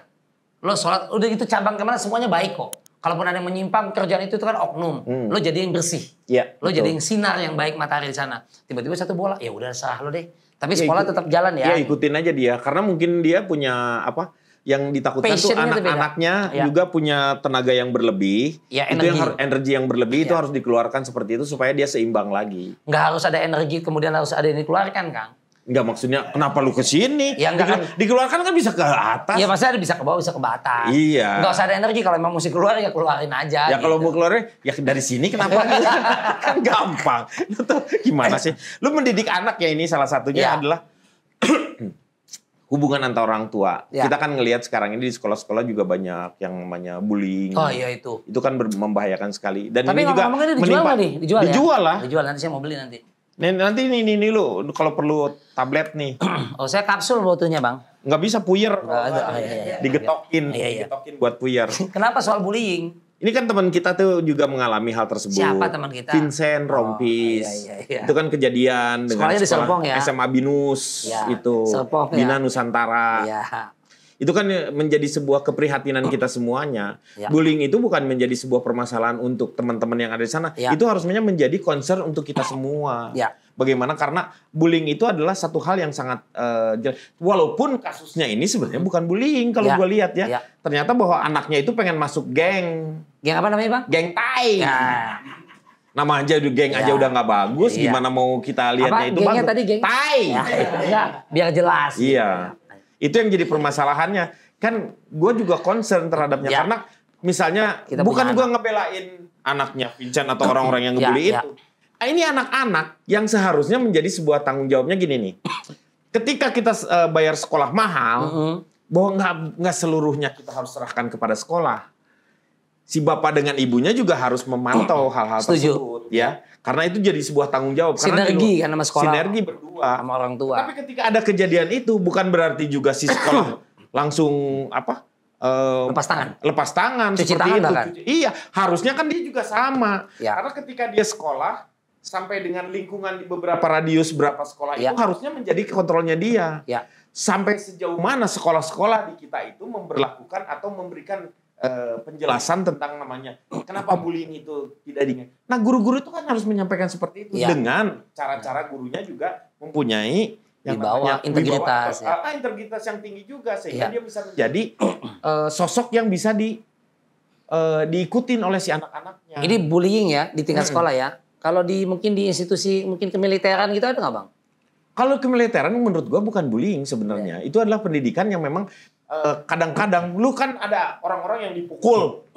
Lo sholat, udah gitu cabang kemana semuanya baik kok. Kalaupun ada yang menyimpang, kerjaan itu kan oknum. Lo jadi yang bersih. Iya, Lo betul. jadi yang sinar yang baik matahari di sana. Tiba-tiba satu bola, ya udah serah lo deh. Tapi Ya, sekolah tetap jalan ya. Iya, ikutin aja dia. Karena mungkin dia punya apa? Yang ditakutkan tuh Passionnya tuh beda. anak-anaknya Iya. juga punya tenaga yang berlebih. Ya, itu yang energi. energi yang berlebih itu Iya. harus dikeluarkan seperti itu supaya dia seimbang lagi. Nggak harus ada energi, kemudian harus ada yang dikeluarkan, Kang. Enggak, maksudnya kenapa lu kesini? Ya, enggak kan. Dikeluarkan kan bisa ke atas. Iya pasti ada bisa ke bawah, bisa ke atas. Iya. Nggak usah ada energi, kalau emang mesti keluar ya keluarin aja. Ya kalau gitu. mau keluarnya ya dari sini kenapa? Kan gampang. Lu tuh gimana sih? Lu mendidik anak ya, ini salah satunya Ya. adalah hubungan antar orang tua. Ya. Kita kan ngelihat sekarang ini di sekolah-sekolah juga banyak yang namanya bullying. Oh iya itu. Itu kan membahayakan sekali. Dan Tapi ini juga ngomong-ngomongnya dijual menimpa- nggak nih? Dijual ya? Dijual lah. Dijual, nanti saya mau beli nanti. Nanti ini lu kalau perlu tablet nih. Oh saya kapsul butuhnya Bang. Nggak bisa puyer. Nggak ada. Oh, iya. Digetokin. Iya, iya. Digetokin buat puyer. Kenapa soal bullying? Ini kan teman kita tuh juga mengalami hal tersebut. Siapa teman kita? Vincent Rompis. iya. Itu kan kejadian dengan Sekolahnya di Serpong ya? SMA Binus Iya, itu. Serpong ya. Bina Nusantara. Iya. Itu kan menjadi sebuah keprihatinan kita semuanya. Ya. Bullying itu bukan menjadi sebuah permasalahan untuk teman-teman yang ada di sana. Ya. Itu harusnya menjadi concern untuk kita semua. Ya. Bagaimana? Karena bullying itu adalah satu hal yang sangat jelas. Walaupun kasusnya ini sebenarnya bukan bullying kalau Ya. gue lihat ya. Ya. Ternyata bahwa anaknya itu pengen masuk geng. Geng apa namanya Bang? Geng tai. Ya. Nama aja geng Ya. aja udah nggak bagus. Iya. Gimana mau kita Apa lihatnya itu gengnya bagus? tadi geng? Tai. Ya, enggak, biar jelas. Iya. Itu yang jadi permasalahannya. Kan gue juga concern terhadapnya. Ya. Karena misalnya Kita bukan punya gue ngebelain anaknya Vincent atau orang-orang yang ngebully Ya, itu. Ini anak-anak yang seharusnya menjadi sebuah tanggung jawabnya gini nih. Ketika kita bayar sekolah mahal, bahwa nggak seluruhnya kita harus serahkan kepada sekolah. Si bapak dengan ibunya juga harus memantau hal-hal tersebut, ya. Karena itu jadi sebuah tanggung jawab. Sinergi kan sama sekolah. Sinergi berdua. Sama orang tua. Tapi ketika ada kejadian itu, bukan berarti juga si sekolah langsung lepas tangan cuci seperti tangan itu. kan? Iya, harusnya kan dia juga sama. Ya. Karena ketika dia sekolah sampai dengan lingkungan di beberapa radius berapa sekolah itu harusnya menjadi kontrolnya dia. Ya. Sampai sejauh mana sekolah-sekolah di kita itu memberlakukan atau memberikan penjelasan tentang namanya kenapa bullying itu tidak diingat. Nah, guru-guru itu kan harus menyampaikan seperti itu dengan cara-cara gurunya juga mempunyai yang dibawa integritas, integritas yang tinggi juga sehingga dia bisa menjadi sosok yang bisa diikutin oleh si anak-anaknya. Ini bullying ya di tingkat sekolah ya. Kalau mungkin di institusi mungkin kemiliteran gitu ada nggak Bang? Kalau kemiliteran menurut gua bukan bullying sebenarnya. Itu adalah pendidikan yang memang kadang-kadang lu kan ada orang-orang yang dipukul.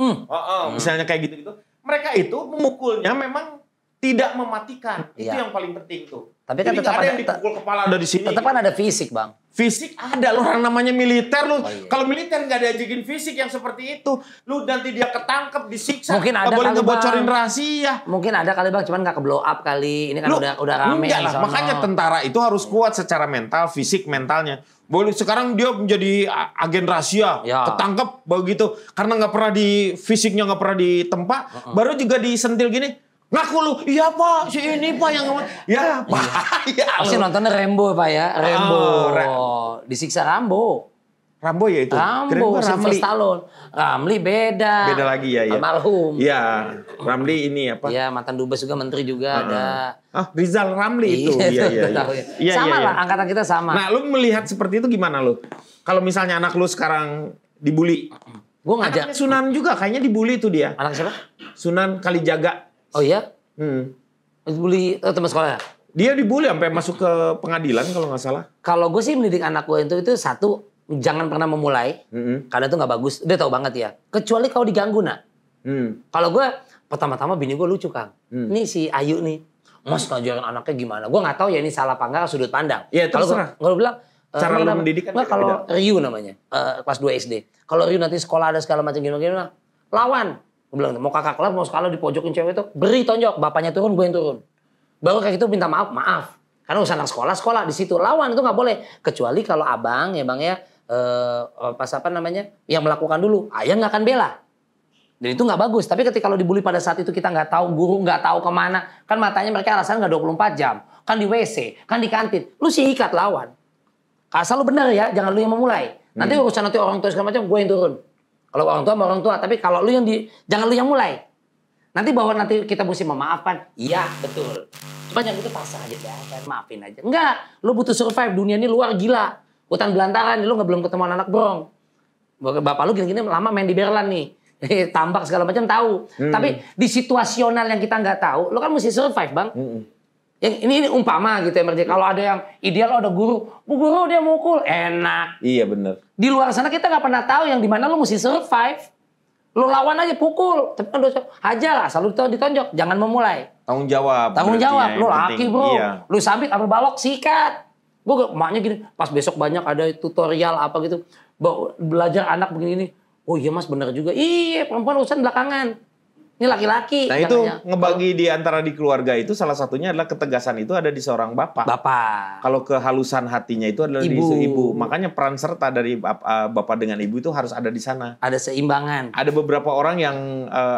Misalnya kayak gitu-gitu. Mereka itu memukulnya memang tidak mematikan. Itu yang paling penting tuh. Tapi kan jadi tetap ada yang dipukul kepala dari sini. Tetap kan ada fisik, Bang. Fisik ada loh, orang namanya militer loh. Kalau militer nggak diajakin fisik yang seperti itu, lu nanti dia ketangkep, disiksa, mungkin ada boleh kali ngebocorin Bang. rahasia. Mungkin ada kali Bang, cuman nggak ke blow up kali. Ini kan udah rame. Enggak lah, makanya tentara itu harus kuat secara mental, fisik, mentalnya. Boleh sekarang dia menjadi agen rahasia, ketangkep begitu, karena nggak pernah fisiknya nggak pernah ditempa, baru juga disentil gini. Ngaku lu, iya Pak, si ini Pak yang ya Pak. Ya, pasti nontonnya Rambo Pak ya, Rambo. Disiksa Rambo. Rambo ya itu? Rambo, Sylvester Stallone. Ramli beda. Beda lagi ya. Almarhum. Iya, Ramli ini apa? Iya, mantan dubes juga, menteri juga ada. Rizal Ramli itu. Iya. Sama lah, angkatan kita sama. Nah, lu melihat seperti itu gimana lu? Kalau misalnya anak lu sekarang dibully. Gue ngajak. Anaknya Sunan juga kayaknya dibully itu dia. Anak siapa? Sunan Kalijaga. Oh iya? Dibully teman sekolah? Dia dibully sampai masuk ke pengadilan kalau nggak salah. Kalau gue sih mendidik anak gue itu satu, jangan pernah memulai. Karena itu nggak bagus. Dia tahu banget ya. Kecuali kalau diganggu, nak. Kalau gue, pertama-tama bini gue lucu, Kang. Ini si Ayu nih. Mas ngajarin anaknya gimana? Gue nggak tahu ya ini salah apa enggak sudut pandang. Ya, kalau gue bilang, cara lu mendidik kan kalau Ryu namanya, kelas 2 SD. Kalau Ryu nanti sekolah ada segala macam gimana, lawan. Gue bilang, mau kakak kelas, mau sekolah dipojokin cewek itu, beri tonjok, bapaknya turun, gue yang turun. Baru kayak gitu minta maaf. Karena urusan anak sekolah di situ. Lawan itu nggak boleh. Kecuali kalau abang ya Bang ya, pas apa namanya, yang melakukan dulu, ayah nggak akan bela. Dan itu nggak bagus. Tapi ketika kalau dibully pada saat itu kita nggak tahu, guru nggak tahu kemana, kan matanya mereka alasan nggak 24 jam. Kan di WC, kan di kantin. Lu sih ikat lawan. Asal lu bener ya, jangan lu yang memulai. Nanti urusan nanti orang tua segala macam, gue yang turun. Kalau orang tua sama orang tua, tapi kalau lu yang jangan lu yang mulai. Nanti bahwa nanti kita mesti memaafkan, iya betul. Cuma yang itu pasrah aja, maafin aja. Enggak, lu butuh survive, dunia ini luar gila. Hutan belantaran, lu belum ketemu anak brong. Bapak lu gini-gini lama main di Berlan nih. Tambak segala macam tahu. Tapi di situasional yang kita nggak tahu, lu kan mesti survive, Bang. Yang ini umpama gitu ya, kalau ada yang ideal, ada guru, bu guru dia mukul, enak. Iya bener. Di luar sana kita nggak pernah tahu yang dimana lu mesti survive. Lu lawan aja pukul, tapi kan hajar, asal lu ditonjok, jangan memulai. Tanggung jawab. Lu laki bro, lu sabit apa balok sikat. Gue emaknya gini, pas besok banyak ada tutorial apa gitu, belajar anak begini. Oh iya mas bener juga, iya perempuan urusan belakangan. Ini laki-laki. Nah itu ngebagi di antara di keluarga itu salah satunya adalah ketegasan itu ada di seorang bapak. Kalau kehalusan hatinya itu adalah di ibu. Makanya peran serta dari bapak dengan ibu itu harus ada di sana. Ada seimbangan. Ada beberapa orang yang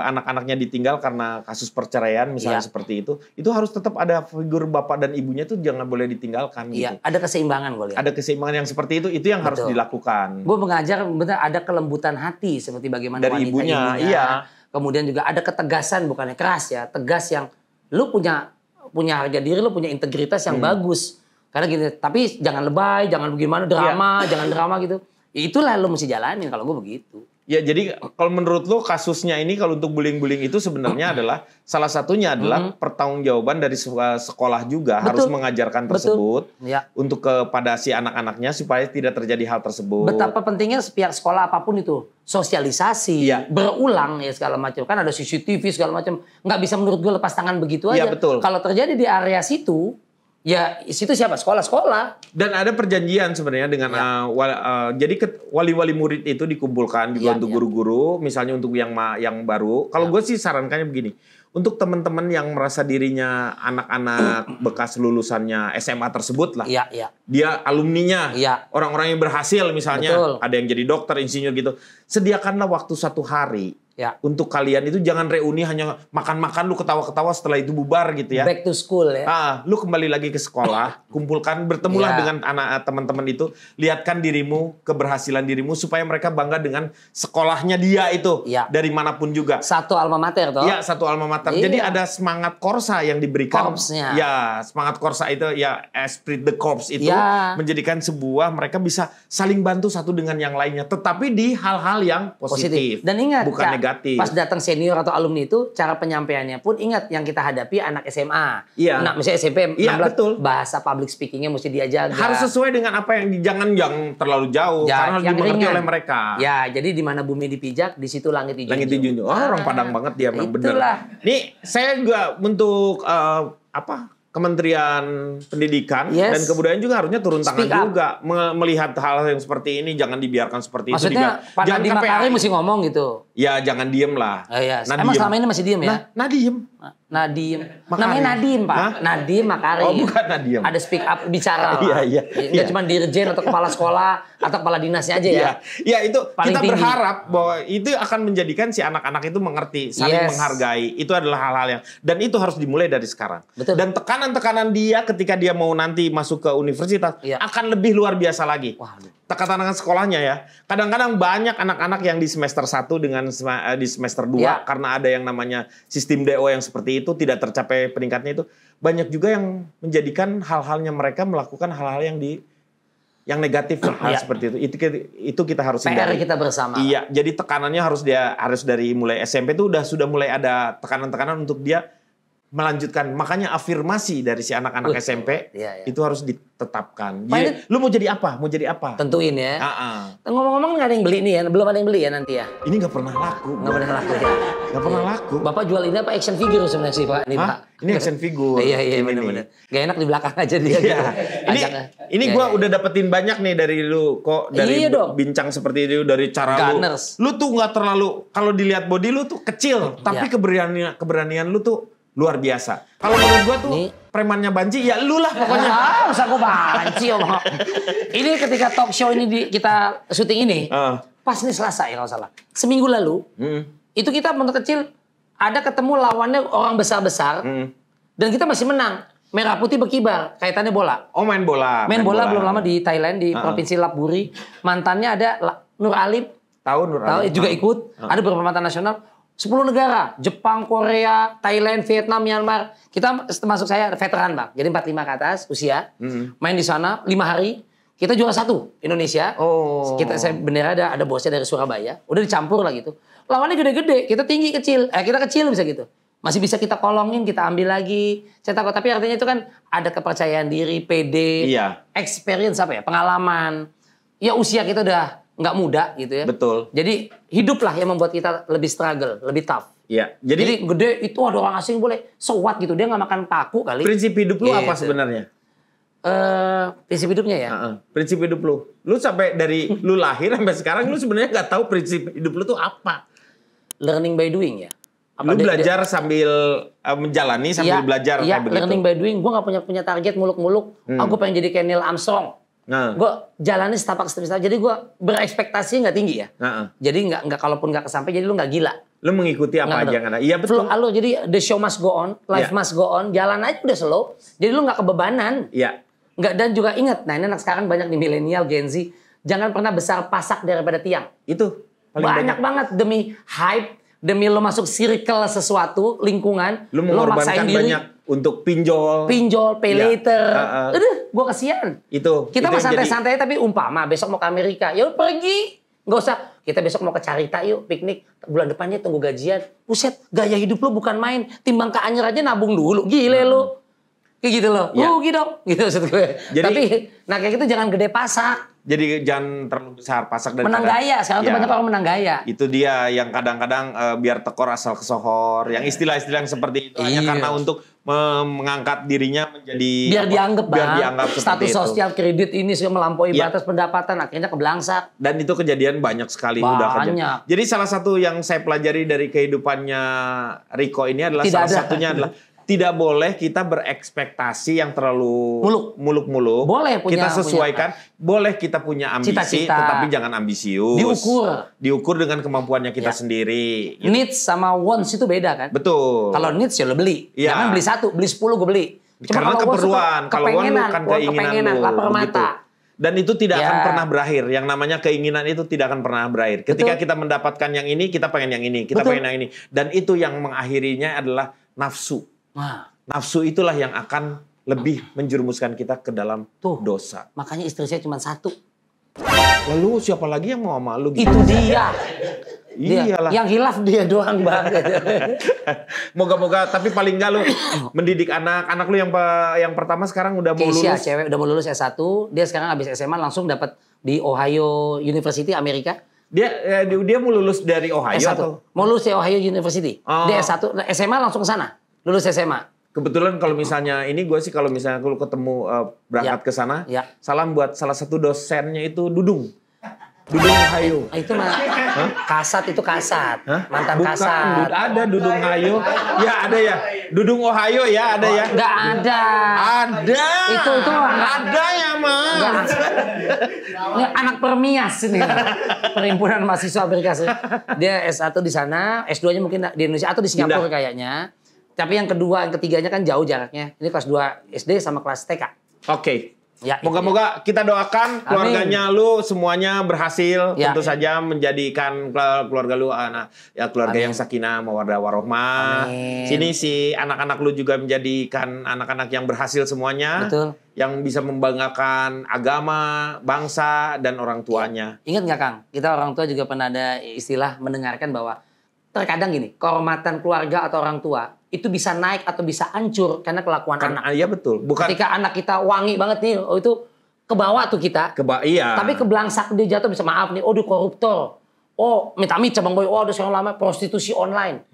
anak-anaknya ditinggal karena kasus perceraian misalnya seperti itu. Itu harus tetap ada figur bapak dan ibunya itu jangan boleh ditinggalkan. Iya, gitu. ada keseimbangan gue lihat. Ada keseimbangan yang seperti itu yang harus dilakukan. Gue mengajar benar ada kelembutan hati seperti bagaimana dari wanita ibunya. Iya. Kemudian juga ada ketegasan, bukannya keras ya, tegas yang lu punya harga diri, lu punya integritas yang bagus. Karena gini, tapi jangan lebay, jangan bagaimana drama, jangan drama gitu. Itulah lu mesti jalanin kalau gue begitu. Ya, jadi kalau menurut lo kasusnya ini kalau untuk bullying-bullying itu sebenarnya adalah salah satunya adalah pertanggungjawaban dari sekolah juga harus mengajarkan tersebut untuk kepada si anak-anaknya supaya tidak terjadi hal tersebut. Betapa pentingnya pihak sekolah apapun itu sosialisasi, berulang ya segala macam. Kan ada CCTV segala macam. Nggak bisa menurut gue lepas tangan begitu aja. Betul. Kalau terjadi di area situ, ya situ siapa? Sekolah-sekolah. Dan ada perjanjian sebenarnya dengan jadi wali-wali murid itu dikumpulkan juga untuk guru-guru, misalnya untuk yang baru. Kalau gue sih sarankannya begini, untuk teman-teman yang merasa dirinya anak-anak bekas lulusannya SMA tersebut lah, dia alumninya, orang-orang yang berhasil misalnya, ada yang jadi dokter, insinyur gitu, sediakanlah waktu 1 hari. Untuk kalian itu jangan reuni hanya makan-makan lu ketawa-ketawa setelah itu bubar gitu ya. Back to school ya. Lu kembali lagi ke sekolah, kumpulkan, bertemulah dengan anak teman-teman itu, lihatkan dirimu, keberhasilan dirimu supaya mereka bangga dengan sekolahnya dia itu dari manapun juga. Satu alma mater toh? Iya, satu alma mater. Jadi ada semangat korsa yang diberikan. Korpsnya. Ya, semangat korsa itu ya esprit de corps itu menjadikan sebuah mereka bisa saling bantu satu dengan yang lainnya, tetapi di hal-hal yang positif. Dan ingat, bukan negatif. Pas datang senior atau alumni itu, cara penyampaiannya pun ingat yang kita hadapi anak SMA. Nah, misalnya SMP 16, bahasa public speakingnya mesti dia jaga. Harus sesuai dengan apa yang jangan yang terlalu jauh, karena harus dimengerti oleh mereka. Ya, jadi di mana bumi dipijak, di situ langit dijunjung. Langit dijunjung. Orang Padang banget dia, memang benar. Nih, saya juga untuk Kementerian Pendidikan dan Kebudayaan juga harusnya turun tangan juga melihat hal yang seperti ini, jangan dibiarkan seperti itu. Maksudnya Pak Nadiem Makarim mesti ngomong gitu. Ya jangan diem lah. Emang selama ini masih diem ya? Nadiem. Namanya Nadiem Pak. Nadiem Makarim. Oh bukan Nadiem. Ada speak up bicara. Nggak cuma dirjen atau kepala sekolah atau kepala dinasnya aja ya. Ya itu paling kita tinggi. berharap bahwa itu akan menjadikan si anak-anak itu mengerti, saling menghargai. Itu adalah hal-hal yang, dan itu harus dimulai dari sekarang. Betul. Dan tekanan dia ketika dia mau nanti masuk ke universitas akan lebih luar biasa lagi. Tekanan sekolahnya ya. Kadang-kadang banyak anak-anak yang di semester 1 dengan di semester 2 karena ada yang namanya sistem DO yang seperti itu tidak tercapai peningkatnya itu. Banyak juga yang menjadikan hal-halnya mereka melakukan hal-hal yang negatif hal seperti itu. Itu kita harus hindari. PR kita bersama. Iya, jadi tekanannya harus dari mulai SMP itu sudah mulai ada tekanan-tekanan untuk dia melanjutkan. Makanya afirmasi dari si anak-anak SMP itu harus ditetapkan. Lu mau jadi apa? Mau jadi apa? Tentuin ya. Ngomong-ngomong nggak ada yang beli nih ya, belum ada yang beli ya nanti ya. Ini nggak pernah laku. Nggak pernah laku ya. Nggak pernah laku. Bapak jual ini apa action figure sebenarnya sih Pak? Ini Pak. Ini action figure. Iya benar-benar. Gak enak di belakang aja dia. Ini gue udah dapetin banyak nih dari lu kok, dari bincang seperti itu, dari cara lu tuh nggak terlalu, kalau dilihat body lu tuh kecil, tapi keberanian lu tuh luar biasa. Kalau menurut gua tuh premannya Banci ya lu lah pokoknya. Masa gua Banci omong. Ini ketika talk show ini kita syuting ini, pas nih Selasa ya kalau salah. Seminggu lalu, itu kita waktu kecil ada ketemu lawannya orang besar-besar dan kita masih menang. Merah putih berkibar, kaitannya bola. Oh main bola. Main bola belum lama di Thailand, di Provinsi Lapburi. Mantannya ada Nur Alim. Tahu Nur Alim. Juga ikut. Ada beberapa mantan nasional. 10 negara, Jepang, Korea, Thailand, Vietnam, Myanmar. Kita termasuk saya veteran Bang. Jadi 45 ke atas usia. Main di sana 5 hari. Kita juara 1 Indonesia. Saya bendera ada bosnya dari Surabaya. Udah dicampur lah gitu. Lawannya gede-gede, kita tinggi kecil. Kita kecil bisa gitu. Masih bisa kita kolongin, kita ambil lagi. Saya takut, tapi artinya itu kan ada kepercayaan diri, PD, experience pengalaman. Ya usia kita udah nggak muda gitu ya. Betul. Jadi hiduplah yang membuat kita lebih struggle, lebih tough. Iya. Jadi gede itu ada orang asing boleh so what gitu, dia nggak makan paku kali. Prinsip hidup lu apa sebenarnya? Prinsip hidupnya ya. Prinsip hidup lu sampai dari lu lahir sampai sekarang lu sebenarnya nggak tahu prinsip hidup lu tuh apa? Learning by doing ya. Lu belajar sambil menjalani sambil belajar kayak begitu. Learning by doing. Gue nggak punya target muluk-muluk. Aku pengen jadi kayak Neil Armstrong. Gue jalani setapak. Jadi gue berekspektasi nggak tinggi ya. Jadi nggak kalaupun nggak kesampai, jadi lu nggak gila. Lu mengikuti apa aja yang ada. Iya betul. Jadi the show must go on, life must go on. Jalan aja udah slow. Jadi lu nggak kebebanan. Iya. Nggak, dan juga ingat, nah ini anak sekarang banyak di milenial, Gen Z. Jangan pernah besar pasak daripada tiang. Itu paling banyak banget demi hype. Demi lo masuk circle sesuatu, lingkungan, lo mengorbankan banyak untuk pinjol, pay later. Udah, gue kasihan. Itu. Kita mah santai-santai tapi umpama besok mau ke Amerika, ya pergi. Nggak usah kita besok mau ke Carita yuk piknik. Bulan depannya tunggu gajian. Buset, gaya hidup lu bukan main. Timbang ke Anyer aja nabung dulu. Gile lu. Kayak gitu loh. Ya. Rugi dong. Gitu maksud gue. Jadi- Tapi, nah kayak gitu jangan gede pasak. Jadi jangan terlalu besar pasak dan Menang gaya. Sekarang tuh Ya. banyak orang menang gaya. Itu dia yang kadang-kadang biar tekor asal kesohor. Yang istilah-istilah yang seperti itu hanya Iya. karena untuk mengangkat dirinya menjadi Biar dianggap biar Bang. dianggap seperti Status itu. sosial kredit ini sudah melampaui Iya. batas pendapatan. Akhirnya keblangsak. Dan itu kejadian banyak sekali udah kejadian. Banyak. Jadi salah satu yang saya pelajari dari kehidupannya Rico ini adalah Tidak salah ada. satunya adalah tidak boleh kita berekspektasi yang terlalu muluk-muluk. Boleh punya- kita sesuaikan, boleh kita punya ambisi, Cita-cita. tetapi jangan ambisius. Diukur dengan kemampuannya kita Ya. sendiri. Gitu. Needs sama wants itu beda kan? Betul. Kalau needs ya lo beli. Iya. Jangan beli 1, beli 10 gue beli. Karena kalau wants itu keperluan, kalau want lu kan keinginan lu, lapar begitu. mata. Dan itu tidak Ya. akan pernah berakhir. Yang namanya keinginan itu tidak akan pernah berakhir. Ketika Betul. kita mendapatkan yang ini, kita pengen yang ini, kita Betul. pengen yang ini. Dan itu yang mengakhirinya adalah nafsu. Nah, Nafsu itulah yang akan lebih menjerumuskan kita ke dalam Tuh. dosa. makanya istri saya cuma 1. Lalu siapa lagi yang mau sama lu? Gitu? Itu dia. Iyalah. Yang hilaf dia doang Bang. Moga-moga, tapi paling enggak lu mendidik anak lu yang pertama sekarang udah mau Keisha, lulus. cewek udah mau lulus S1. Dia sekarang habis SMA langsung dapat di Ohio University Amerika. Dia mau lulus dari Ohio S1. atau? Mau lulus di Ohio University. Oh. Dia S1, SMA langsung ke sana. Lulus SMA. Kebetulan kalau misalnya ini gue sih kalau misalnya aku ketemu berangkat Ya. ke sana, Ya. salam buat salah satu dosennya itu Dudung Hayo. Itu mah kasat itu kasat. Hah? Mantan Bukan, kasat. ada Dudung Hayo. Ya ada ya. Dudung Ohio ya ada ya. Enggak ada. Ada. Itu ada ya Mas. Enggak. Ini anak permias ini. Perhimpunan Mahasiswa Amerika Serikat. Dia S1 di sana, S2-nya mungkin di Indonesia atau di Singapura Pindah. kayaknya. Tapi yang kedua, yang ketiganya kan jauh jaraknya. Ini kelas 2 SD sama kelas TK. Oke. Ya, itu Moga-moga kita doakan keluarganya lu semuanya berhasil, Ya. tentu saja menjadikan keluarga lu keluarga Amin. yang sakinah mawaddah warohmah. Amin. Sini si anak-anak lu juga menjadikan anak-anak yang berhasil semuanya. Betul. Yang bisa membanggakan agama, bangsa dan orang tuanya. Ingat nggak Kang? Kita orang tua juga pernah ada istilah mendengarkan bahwa terkadang gini, kehormatan keluarga atau orang tua itu bisa naik atau bisa hancur karena kelakuan anak. Iya betul. Bukan Ketika anak kita wangi banget nih, oh itu ke bawah tuh kita. iya. Tapi keblangsak dia jatuh bisa maaf nih, oh dia koruptor. Oh, minta-minta Bang Boy, oh ada seorang lama prostitusi online.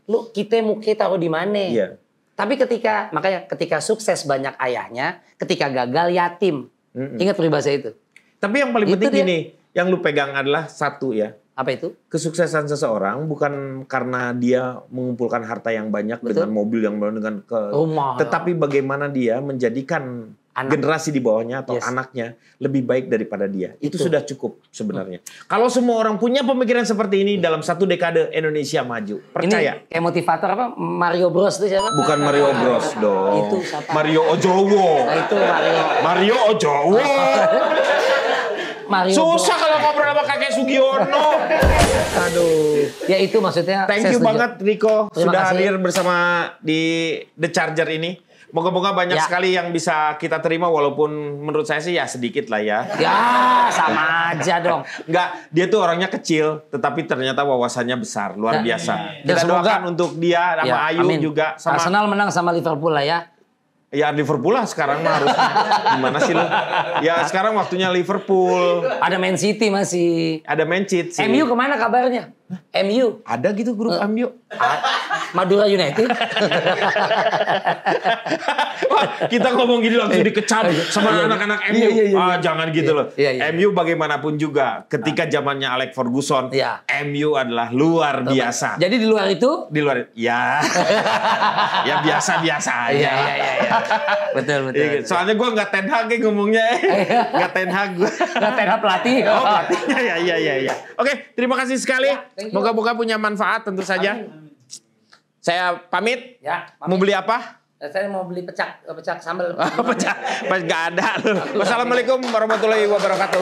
Lu kita muka taruh di mana? Iya. Tapi ketika sukses banyak ayahnya, ketika gagal yatim. Ingat peribahasa itu. Tapi yang paling Itu penting dia. gini, yang lu pegang adalah satu ya. Apa itu? Kesuksesan seseorang bukan karena dia mengumpulkan harta yang banyak Betul. dengan mobil yang banyak dengan Rumah. tetapi bagaimana dia menjadikan generasi di bawahnya atau Yes. anaknya lebih baik daripada dia. Itu Itu. sudah cukup sebenarnya. Kalau semua orang punya pemikiran seperti ini dalam satu dekade Indonesia maju. Percaya. Ini kayak motivator apa? Mario Bros itu siapa? Bukan Mario Bros dong. Itu siapa? Mario Ojowo. Nah, itu Mario. Mario Ojowo. Mario Susah Bros. kalau ngobrol sama kakek Sugiono. Aduh. Ya itu maksudnya. Thank saya you setuju. banget Rico Terima sudah kasih. hadir bersama di The Charger ini. Moga-moga banyak Ya. sekali yang bisa kita terima walaupun menurut saya sih ya sedikit lah ya. Ya sama aja dong. Enggak, dia tuh orangnya kecil tetapi ternyata wawasannya besar, luar Dan- biasa. dan Kita semoga- doakan untuk dia sama Ya, Ayu amin. juga sama Arsenal menang sama Liverpool lah ya. ya Liverpool lah sekarang mah harusnya. Gimana sih lu? Ya sekarang waktunya Liverpool. Ada Man City masih. Ada Manchester sih. MU kemana kabarnya? MU. Ada gitu grup MU. Madura United. Wah, kita ngomong gini langsung dikecam sama anak-anak MU. Jangan gitu loh. Iya. MU bagaimanapun juga ketika zamannya Alex Ferguson, Iya. MU adalah luar biasa. Jadi di luar itu. Di luar ya. Ya biasa-biasa aja. Iya. Betul. Iya, soalnya gue nggak Ten Hag ngomongnya. Nggak Ten Hag gue. Nggak tenar pelatih. Oh, pelatihnya ya. Oke, terima kasih sekali. thank you. Moga-moga punya manfaat tentu saja. Saya pamit. Ya. Mau beli apa? Saya mau beli pecak sambal. Pecah, pas nggak ada. Wassalamualaikum warahmatullahi wabarakatuh.